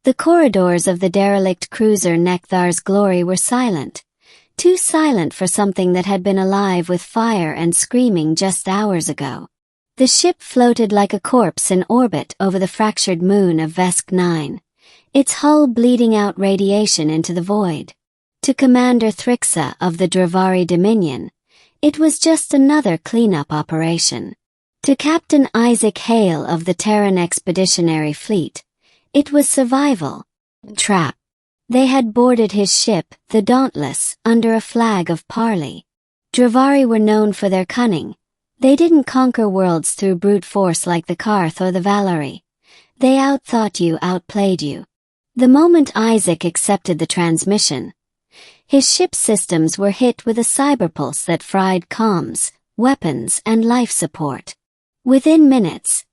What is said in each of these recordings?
The corridors of the derelict cruiser Nekthar's Glory were silent, too silent for something that had been alive with fire and screaming just hours ago. The ship floated like a corpse in orbit over the fractured moon of Vesk 9, its hull bleeding out radiation into the void. To Commander Thrixa of the Dravari Dominion, it was just another cleanup operation. To Captain Isaac Hale of the Terran Expeditionary Fleet, it was survival. Trap. They had boarded his ship, the Dauntless, under a flag of parley. Dravari were known for their cunning. They didn't conquer worlds through brute force like the Karth or the Valari. They outthought you, outplayed you. The moment Isaac accepted the transmission, his ship's systems were hit with a cyberpulse that fried comms, weapons, and life support. Within minutes,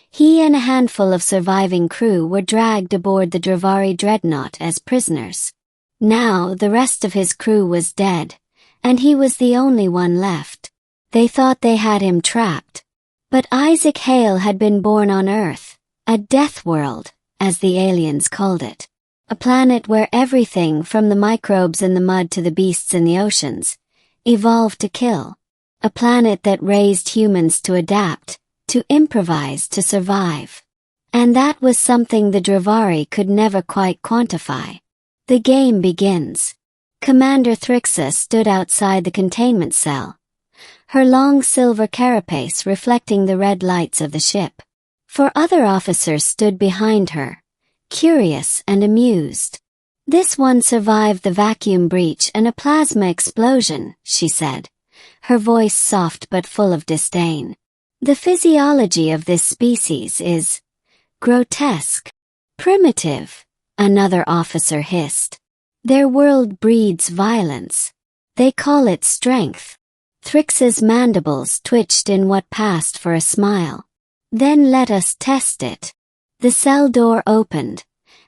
he and a handful of surviving crew were dragged aboard the Dravari dreadnought as prisoners. Now the rest of his crew was dead, and he was the only one left. They thought they had him trapped. But Isaac Hale had been born on Earth, a death world, as the aliens called it. A planet where everything from the microbes in the mud to the beasts in the oceans evolved to kill. A planet that raised humans to adapt, to improvise, to survive. And that was something the Dravari could never quite quantify. The game begins. Commander Thrixa stood outside the containment cell, her long silver carapace reflecting the red lights of the ship. Four other officers stood behind her, curious and amused. "This one survived the vacuum breach and a plasma explosion," she said, her voice soft but full of disdain. "The physiology of this species is grotesque, primitive," another officer hissed. "Their world breeds violence. They call it strength." Thrixa's mandibles twitched in what passed for a smile. "Then let us test it." The cell door opened,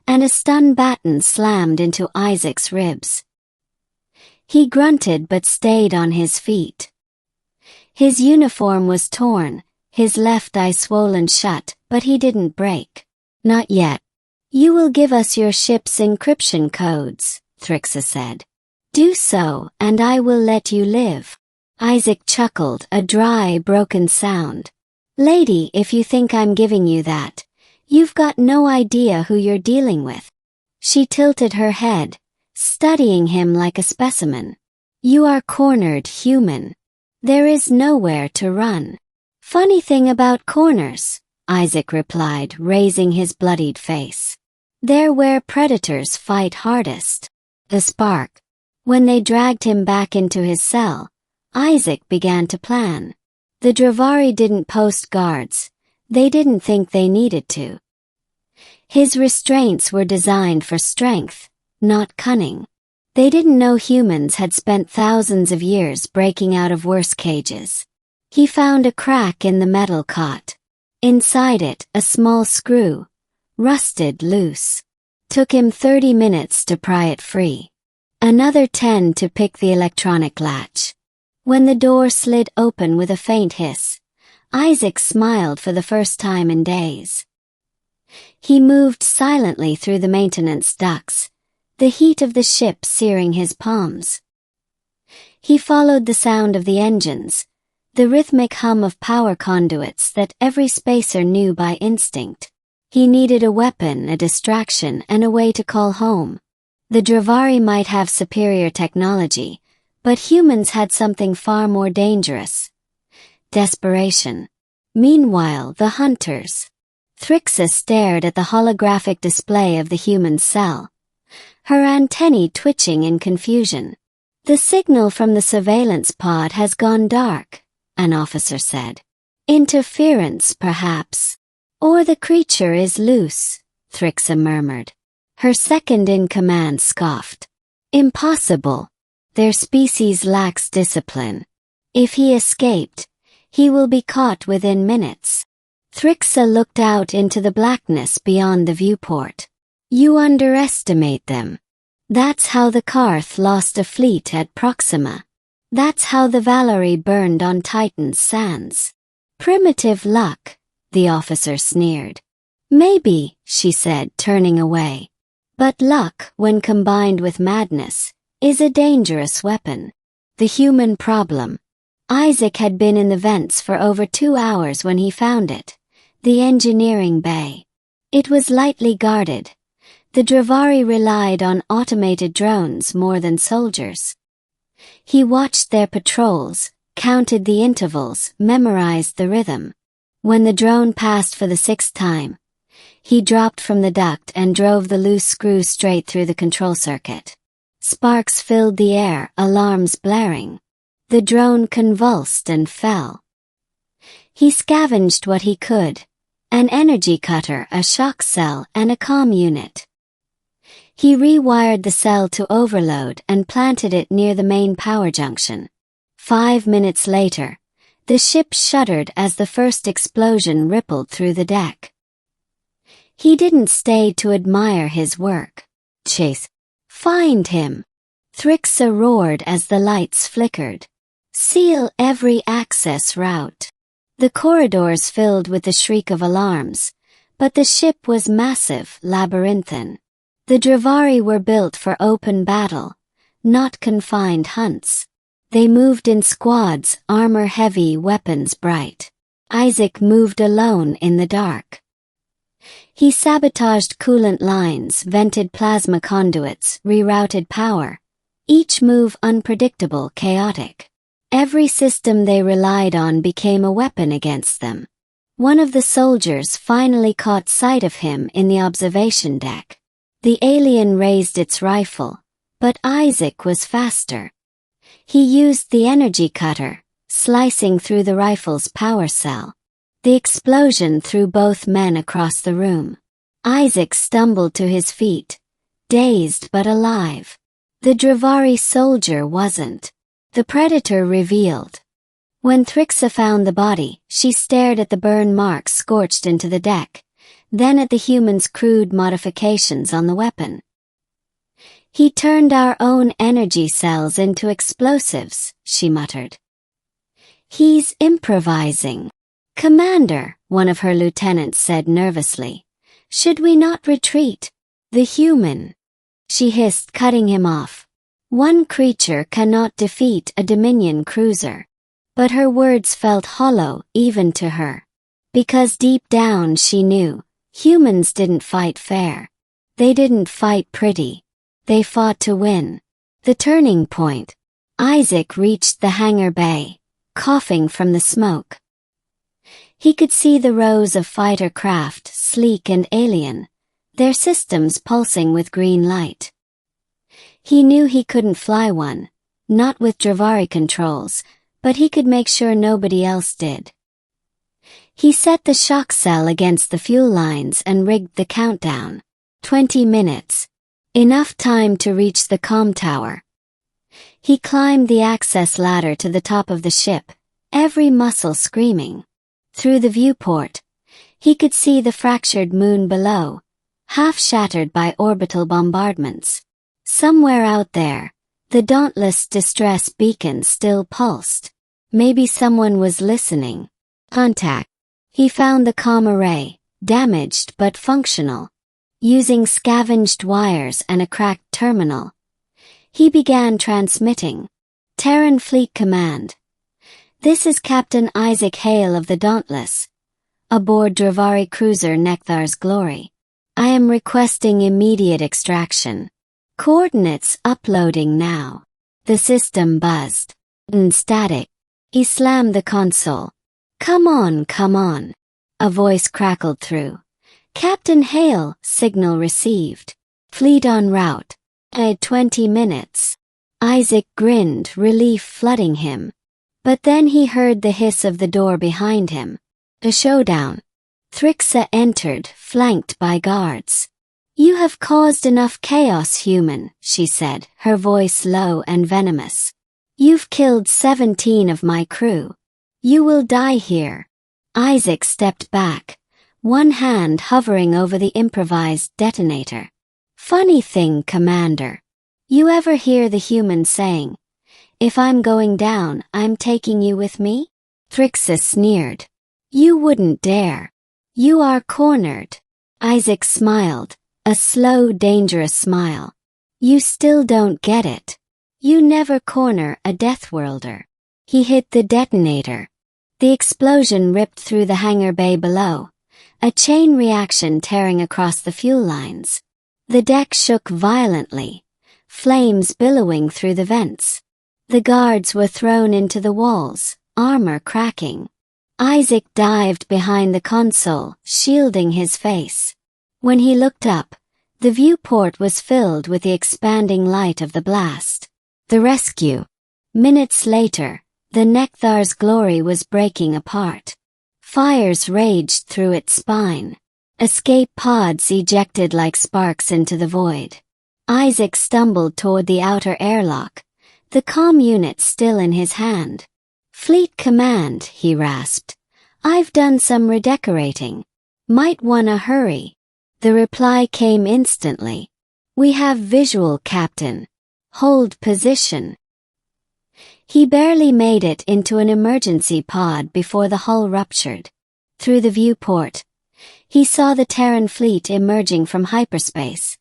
and a stun baton slammed into Isaac's ribs. He grunted but stayed on his feet. His uniform was torn, his left eye swollen shut, but he didn't break. "Not yet. You will give us your ship's encryption codes," Thrixa said. "Do so, and I will let you live." Isaac chuckled, a dry, broken sound. "Lady, if you think I'm giving you that, you've got no idea who you're dealing with." She tilted her head, studying him like a specimen. "You are cornered, human. There is nowhere to run." "Funny thing about corners," Isaac replied, raising his bloodied face. "They're where predators fight hardest." A spark. When they dragged him back into his cell, Isaac began to plan. The Dravari didn't post guards. They didn't think they needed to. His restraints were designed for strength, not cunning. They didn't know humans had spent thousands of years breaking out of worse cages. He found a crack in the metal cot. Inside it, a small screw, rusted loose. Took him 30 minutes to pry it free. Another 10 to pick the electronic latch. When the door slid open with a faint hiss, Isaac smiled for the first time in days. He moved silently through the maintenance ducts, the heat of the ship searing his palms. He followed the sound of the engines, the rhythmic hum of power conduits that every spacer knew by instinct. He needed a weapon, a distraction, and a way to call home. The Dravari might have superior technology, but humans had something far more dangerous: desperation. Meanwhile, the hunters. Thrixa stared at the holographic display of the human cell, her antennae twitching in confusion. "The signal from the surveillance pod has gone dark," an officer said. "Interference, perhaps. Or the creature is loose," Thrixa murmured. Her second-in-command scoffed. "Impossible. Their species lacks discipline. If he escaped, he will be caught within minutes." Thrixa looked out into the blackness beyond the viewport. "You underestimate them. That's how the Karth lost a fleet at Proxima. That's how the Valari burned on Titan's sands." "Primitive luck," the officer sneered. "Maybe," she said, turning away. But luck, when combined with madness, is a dangerous weapon. The human problem. Isaac had been in the vents for over 2 hours when he found it. The engineering bay. It was lightly guarded. The Dravari relied on automated drones more than soldiers. He watched their patrols, counted the intervals, memorized the rhythm. When the drone passed for the 6th time, he dropped from the duct and drove the loose screw straight through the control circuit. Sparks filled the air, alarms blaring. The drone convulsed and fell. He scavenged what he could. An energy cutter, a shock cell, and a comm unit. He rewired the cell to overload and planted it near the main power junction. 5 minutes later, the ship shuddered as the first explosion rippled through the deck. He didn't stay to admire his work. Chase. Find him. Thrixa roared as the lights flickered. Seal every access route. The corridors filled with the shriek of alarms, but the ship was massive, labyrinthine. The Dravari were built for open battle, not confined hunts. They moved in squads, armor heavy, weapons bright. Isaac moved alone in the dark. He sabotaged coolant lines, vented plasma conduits, rerouted power. Each move unpredictable, chaotic. Every system they relied on became a weapon against them. One of the soldiers finally caught sight of him in the observation deck. The alien raised its rifle, but Isaac was faster. He used the energy cutter, slicing through the rifle's power cell. The explosion threw both men across the room. Isaac stumbled to his feet, dazed but alive. The Dravari soldier wasn't. The predator revealed. When Thrixa found the body, she stared at the burn marks scorched into the deck, then at the human's crude modifications on the weapon. He turned our own energy cells into explosives, she muttered. He's improvising. Commander, one of her lieutenants said nervously. Should we not retreat? The human. She hissed, cutting him off. One creature cannot defeat a Dominion cruiser. But her words felt hollow, even to her. Because deep down she knew, humans didn't fight fair. They didn't fight pretty. They fought to win. The turning point. Isaac reached the hangar bay, coughing from the smoke. He could see the rows of fighter craft, sleek and alien, their systems pulsing with green light. He knew he couldn't fly one, not with Dravari controls, but he could make sure nobody else did. He set the shock cell against the fuel lines and rigged the countdown. 20 minutes. Enough time to reach the comm tower. He climbed the access ladder to the top of the ship, every muscle screaming. Through the viewport, he could see the fractured moon below, half shattered by orbital bombardments. Somewhere out there, the dauntless distress beacon still pulsed. Maybe someone was listening. Contact. He found the comm array, damaged but functional. Using scavenged wires and a cracked terminal, he began transmitting. Terran Fleet Command. This is Captain Isaac Hale of the Dauntless, aboard Dravari cruiser Nekthar's Glory. I am requesting immediate extraction. Coordinates uploading now. The system buzzed. Static. He slammed the console. Come on, come on. A voice crackled through. Captain Hale, signal received. Fleet en route. 20 minutes. Isaac grinned, relief flooding him. But then he heard the hiss of the door behind him. A showdown. Thrixa entered, flanked by guards. You have caused enough chaos, human, she said, her voice low and venomous. You've killed 17 of my crew. You will die here. Isaac stepped back, one hand hovering over the improvised detonator. Funny thing, Commander. You ever hear the human saying, if I'm going down, I'm taking you with me? Thrixa sneered. You wouldn't dare. You are cornered. Isaac smiled, A slow, dangerous smile. You still don't get it. You never corner a Deathworlder. He hit the detonator. The explosion ripped through the hangar bay below, a chain reaction tearing across the fuel lines. The deck shook violently, flames billowing through the vents. The guards were thrown into the walls, armor cracking. Isaac dived behind the console, shielding his face. When he looked up, the viewport was filled with the expanding light of the blast. The rescue. Minutes later, the Nekthar's glory was breaking apart. Fires raged through its spine. Escape pods ejected like sparks into the void. Isaac stumbled toward the outer airlock, the comm unit still in his hand. Fleet Command, he rasped. I've done some redecorating. Might wanna hurry. The reply came instantly. We have visual, Captain. Hold position. He barely made it into an emergency pod before the hull ruptured. Through the viewport, he saw the Terran fleet emerging from hyperspace.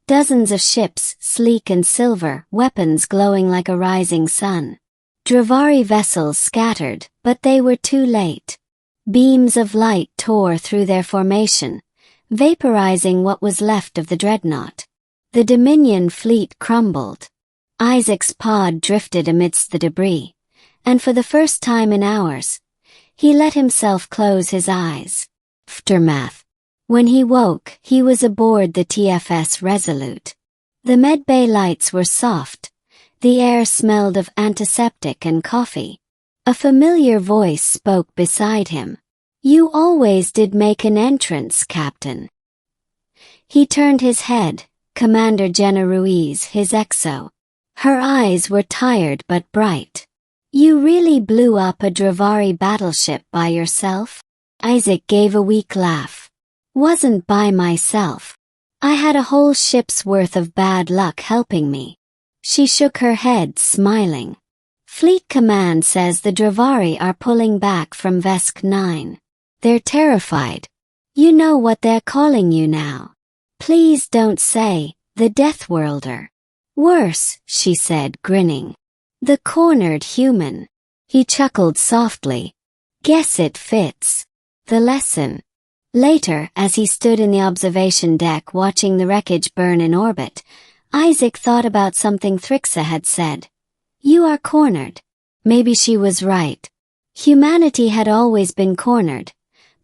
Dozens of ships, sleek and silver, weapons glowing like a rising sun. Dravari vessels scattered, but they were too late. Beams of light tore through their formation, vaporizing what was left of the dreadnought. The Dominion fleet crumbled. Isaac's pod drifted amidst the debris, and for the first time in hours, he let himself close his eyes. Aftermath. When he woke, he was aboard the TFS Resolute. The medbay lights were soft. The air smelled of antiseptic and coffee. A familiar voice spoke beside him. You always did make an entrance, Captain. He turned his head, Commander Jenna Ruiz, his XO. Her eyes were tired but bright. You really blew up a Dravari battleship by yourself? Isaac gave a weak laugh. Wasn't by myself. I had a whole ship's worth of bad luck helping me. She shook her head, smiling. Fleet Command says the Dravari are pulling back from Vesk 9. They're terrified. You know what they're calling you now. Please don't say, the Deathworlder. Worse, she said, grinning. The cornered human. He chuckled softly. Guess it fits. The lesson. Later, as he stood in the observation deck watching the wreckage burn in orbit, Isaac thought about something Thrixa had said. You are cornered. Maybe she was right. Humanity had always been cornered.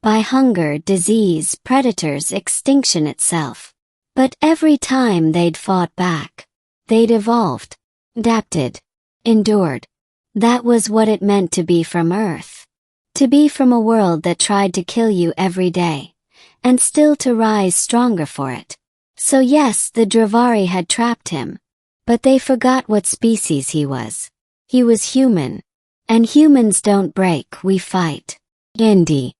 By hunger, disease, predators, extinction itself. But every time they'd fought back. They'd evolved. Adapted. Endured. That was what it meant to be from Earth. To be from a world that tried to kill you every day. And still to rise stronger for it. So yes, the Dravari had trapped him. But they forgot what species he was. He was human. And humans don't break, we fight. Indy.